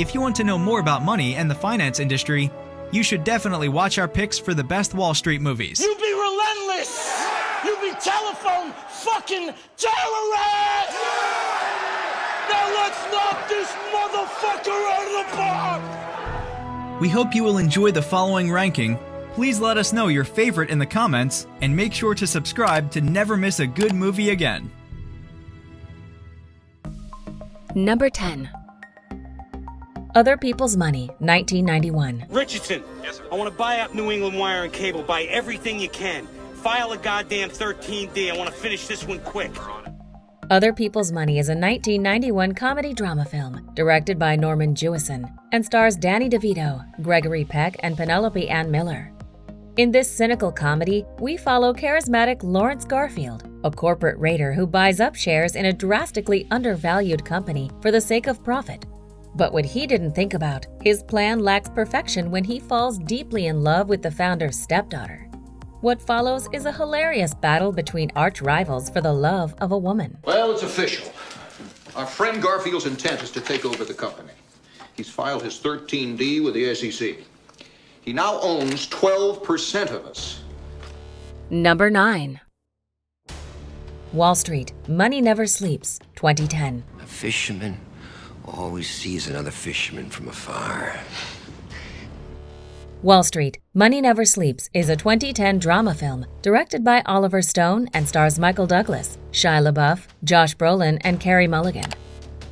If you want to know more about money and the finance industry, you should definitely watch our picks for the best Wall Street movies. You be relentless! You be telephone fucking terrorist! Now let's knock this motherfucker out of the park! We hope you will enjoy the following ranking. Please let us know your favorite in the comments, and make sure to subscribe to never miss a good movie again. Number 10. Other People's Money, 1991. Richardson, yes, sir. I want to buy out New England Wire and Cable. Buy everything you can. File a goddamn 13D. I want to finish this one quick. Other People's Money is a 1991 comedy drama film directed by Norman Jewison and stars Danny DeVito, Gregory Peck, and Penelope Ann Miller. In this cynical comedy, we follow charismatic Lawrence Garfield, a corporate raider who buys up shares in a drastically undervalued company for the sake of profit. But what he didn't think about, his plan lacks perfection when he falls deeply in love with the founder's stepdaughter. What follows is a hilarious battle between arch rivals for the love of a woman. Well, it's official. Our friend Garfield's intent is to take over the company. He's filed his 13D with the SEC. He now owns 12% of us. Number 9. Wall Street, Money Never Sleeps, 2010. A fisherman always sees another fisherman from afar. Wall Street, Money Never Sleeps is a 2010 drama film directed by Oliver Stone and stars Michael Douglas, Shia LaBeouf, Josh Brolin, and Carey Mulligan.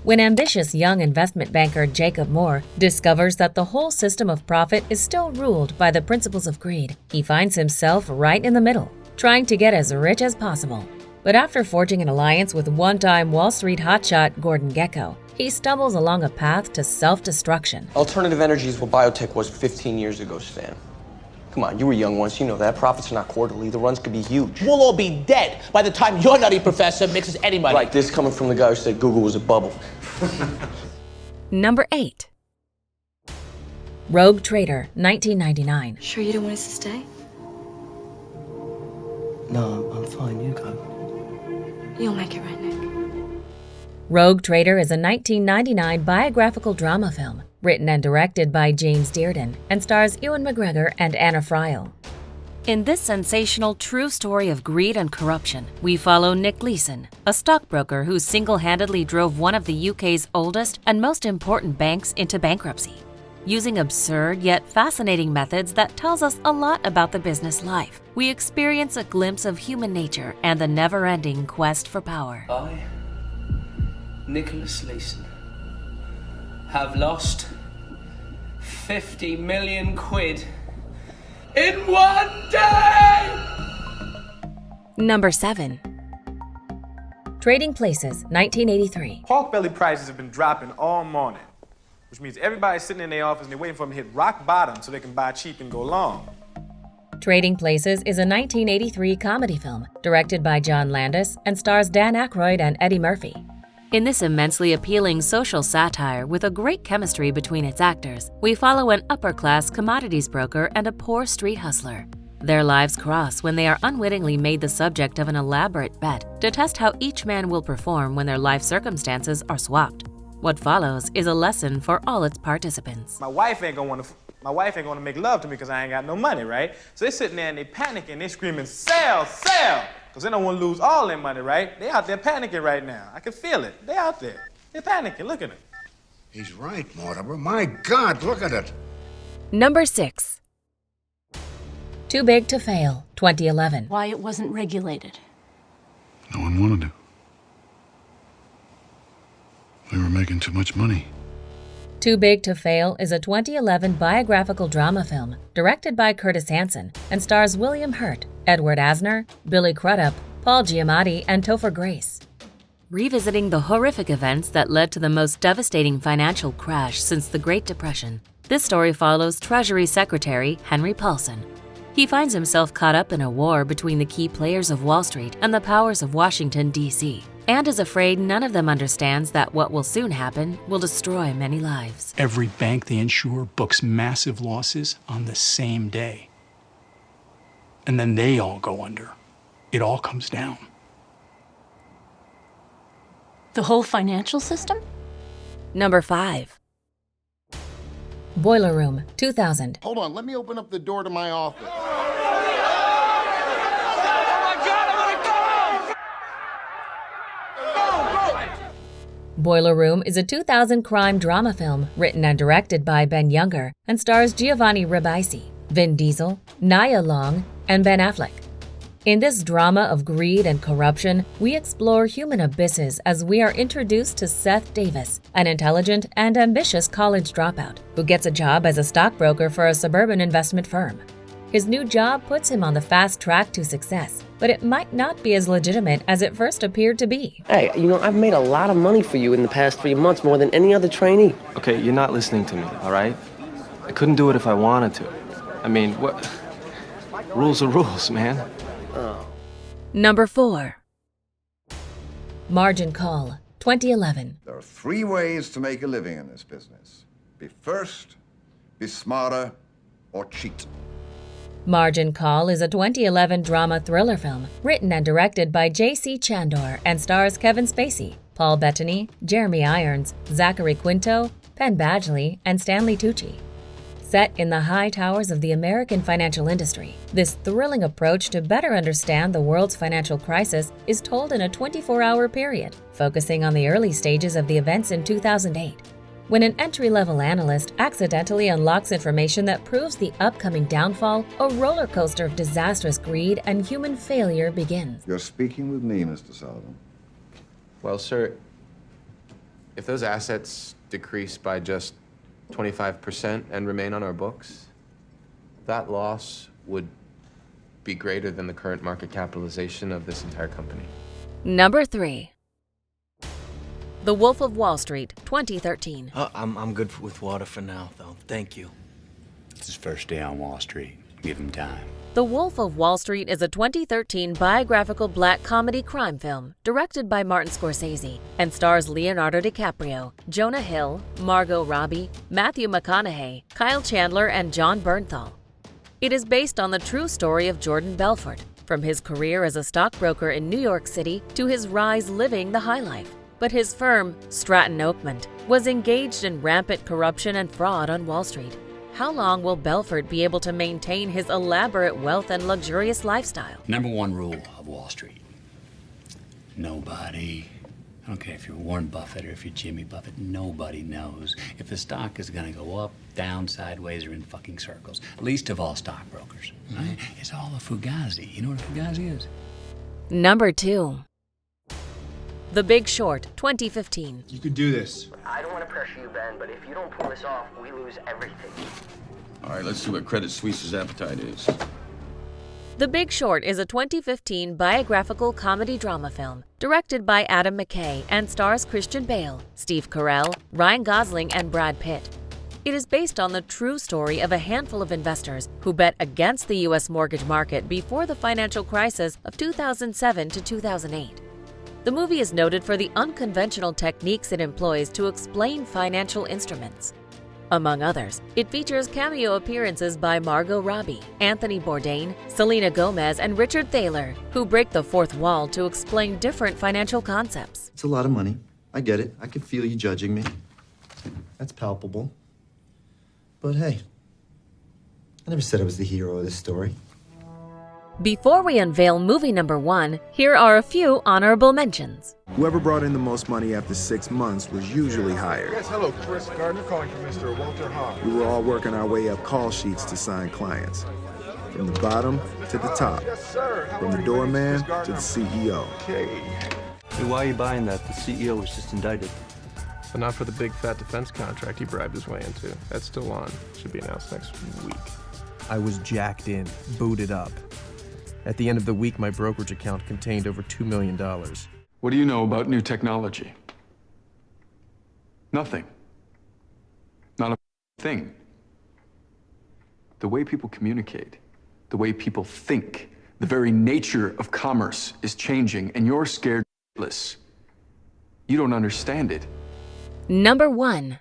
When ambitious young investment banker Jacob Moore discovers that the whole system of profit is still ruled by the principles of greed, he finds himself right in the middle, trying to get as rich as possible. But after forging an alliance with one-time Wall Street hotshot Gordon Gekko, he stumbles along a path to self-destruction. Alternative energy is what biotech was 15 years ago, Stan. Come on, you were young once, you know that. Profits are not quarterly, the runs could be huge. We'll all be dead by the time your nutty professor mixes any money. Right, this coming from the guy who said Google was a bubble. Number 8. Rogue Trader, 1999. Sure you don't want us to stay? No, I'm fine, you go. You'll make it right, Nick. Rogue Trader is a 1999 biographical drama film written and directed by James Dearden and stars Ewan McGregor and Anna Friel. In this sensational true story of greed and corruption, we follow Nick Leeson, a stockbroker who single-handedly drove one of the UK's oldest and most important banks into bankruptcy, using absurd yet fascinating methods that tells us a lot about the business life. We experience a glimpse of human nature and the never-ending quest for power. I, Nicholas Leeson, have lost 50 million quid in one day! Number 7. Trading Places, 1983. Pork belly prices have been dropping all morning, which means everybody's sitting in their office and they're waiting for them to hit rock bottom so they can buy cheap and go long. Trading Places is a 1983 comedy film directed by John Landis and stars Dan Aykroyd and Eddie Murphy. In this immensely appealing social satire with a great chemistry between its actors, we follow an upper-class commodities broker and a poor street hustler. Their lives cross when they are unwittingly made the subject of an elaborate bet to test how each man will perform when their life circumstances are swapped. What follows is a lesson for all its participants. My wife ain't gonna wanna make love to me because I ain't got no money, right? So they're sitting there and they panicking, they screaming, sell, sell! Because they don't want to lose all their money, right? They out there panicking right now. I can feel it. They out there. They're panicking. Look at it. He's right, Mortimer. My God, look at it. Number 6. Too Big to Fail, 2011. Why it wasn't regulated. No one wanted to. We were making too much money. Too Big to Fail is a 2011 biographical drama film directed by Curtis Hanson and stars William Hurt, Edward Asner, Billy Crudup, Paul Giamatti, and Topher Grace. Revisiting the horrific events that led to the most devastating financial crash since the Great Depression, this story follows Treasury Secretary Henry Paulson. He finds himself caught up in a war between the key players of Wall Street and the powers of Washington, D.C., and is afraid none of them understands that what will soon happen will destroy many lives. Every bank they insure books massive losses on the same day. And then they all go under. It all comes down. The whole financial system? Number 5. Boiler Room, 2000. Hold on, let me open up the door to my office. Boiler Room is a 2000 crime drama film written and directed by Ben Younger and stars Giovanni Ribisi, Vin Diesel, Nia Long, and Ben Affleck. In this drama of greed and corruption, we explore human abysses as we are introduced to Seth Davis, an intelligent and ambitious college dropout who gets a job as a stockbroker for a suburban investment firm. His new job puts him on the fast track to success, but it might not be as legitimate as it first appeared to be. Hey, I've made a lot of money for you in the past 3 months, more than any other trainee. Okay, you're not listening to me, all right? I couldn't do it if I wanted to. I mean, what? Rules are rules, man. Number 4. Margin Call, 2011. There are 3 ways to make a living in this business. Be first, be smarter, or cheat. Margin Call is a 2011 drama thriller film written and directed by J.C. Chandor and stars Kevin Spacey, Paul Bettany, Jeremy Irons, Zachary Quinto, Penn Badgley, and Stanley Tucci. Set in the high towers of the American financial industry, this thrilling approach to better understand the world's financial crisis is told in a 24-hour period, focusing on the early stages of the events in 2008. When an entry-level analyst accidentally unlocks information that proves the upcoming downfall, a roller coaster of disastrous greed and human failure begins. You're speaking with me, Mr. Sullivan. Well, sir, if those assets decrease by just 25% and remain on our books, that loss would be greater than the current market capitalization of this entire company. Number 3. The Wolf of Wall Street, 2013. I'm good with water for now, though. Thank you. It's his first day on Wall Street. Give him time. The Wolf of Wall Street is a 2013 biographical black comedy crime film directed by Martin Scorsese and stars Leonardo DiCaprio, Jonah Hill, Margot Robbie, Matthew McConaughey, Kyle Chandler, and John Bernthal. It is based on the true story of Jordan Belfort, from his career as a stockbroker in New York City to his rise living the high life. But his firm, Stratton Oakmont, was engaged in rampant corruption and fraud on Wall Street. How long will Belfort be able to maintain his elaborate wealth and luxurious lifestyle? Number 1 rule of Wall Street. Nobody, I don't care if you're Warren Buffett or if you're Jimmy Buffett, nobody knows if the stock is going to go up, down, sideways, or in fucking circles. Least of all stockbrokers. Right? It's all a fugazi. You know what a fugazi is? Number 2. The Big Short, 2015. You could do this. I don't want to pressure you, Ben, but if you don't pull this off, we lose everything. All right, let's see what Credit Suisse's appetite is. The Big Short is a 2015 biographical comedy drama film directed by Adam McKay and stars Christian Bale, Steve Carell, Ryan Gosling, and Brad Pitt. It is based on the true story of a handful of investors who bet against the U.S. mortgage market before the financial crisis of 2007 to 2008. The movie is noted for the unconventional techniques it employs to explain financial instruments. Among others, it features cameo appearances by Margot Robbie, Anthony Bourdain, Selena Gomez, and Richard Thaler, who break the fourth wall to explain different financial concepts. It's a lot of money. I get it. I can feel you judging me. That's palpable. But hey, I never said I was the hero of this story. Before we unveil movie number 1, here are a few honorable mentions. Whoever brought in the most money after 6 months was usually hired. Yes, hello, Chris Gardner calling for Mr. Walter Hahn. We were all working our way up call sheets to sign clients. From the bottom to the top. Yes, sir. From the doorman to the CEO. Okay. Hey, why are you buying that? The CEO was just indicted. But not for the big fat defense contract he bribed his way into. That's still on. Should be announced next week. I was jacked in, booted up. At the end of the week, my brokerage account contained over $2 million. What do you know about new technology? Nothing. Not a thing. The way people communicate, the way people think, the very nature of commerce is changing, and you're scared shitless. You don't understand it. Number 1.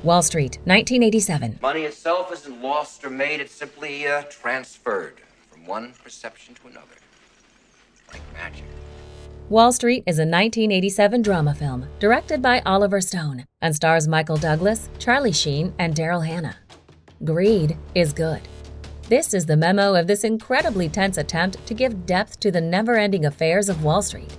Wall Street, 1987. Money itself isn't lost or made, it's simply transferred from one perception to another, like magic. Wall Street is a 1987 drama film directed by Oliver Stone and stars Michael Douglas, Charlie Sheen, and Daryl Hannah. Greed is good. This is the memo of this incredibly tense attempt to give depth to the never-ending affairs of Wall Street.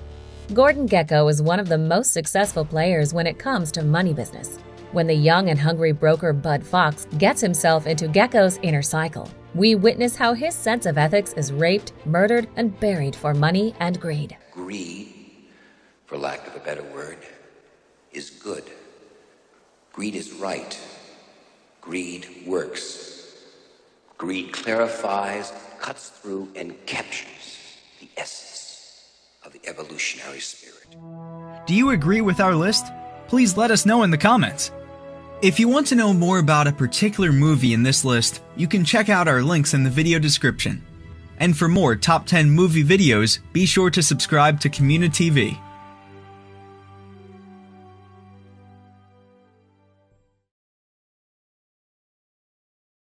Gordon Gekko is one of the most successful players when it comes to money business. When the young and hungry broker Bud Fox gets himself into Gekko's inner cycle, we witness how his sense of ethics is raped, murdered, and buried for money and greed. Greed, for lack of a better word, is good. Greed is right. Greed works. Greed clarifies, cuts through, and captures the essence of the evolutionary spirit. Do you agree with our list? Please let us know in the comments. If you want to know more about a particular movie in this list, you can check out our links in the video description. And for more top 10 movie videos, be sure to subscribe to communiTV.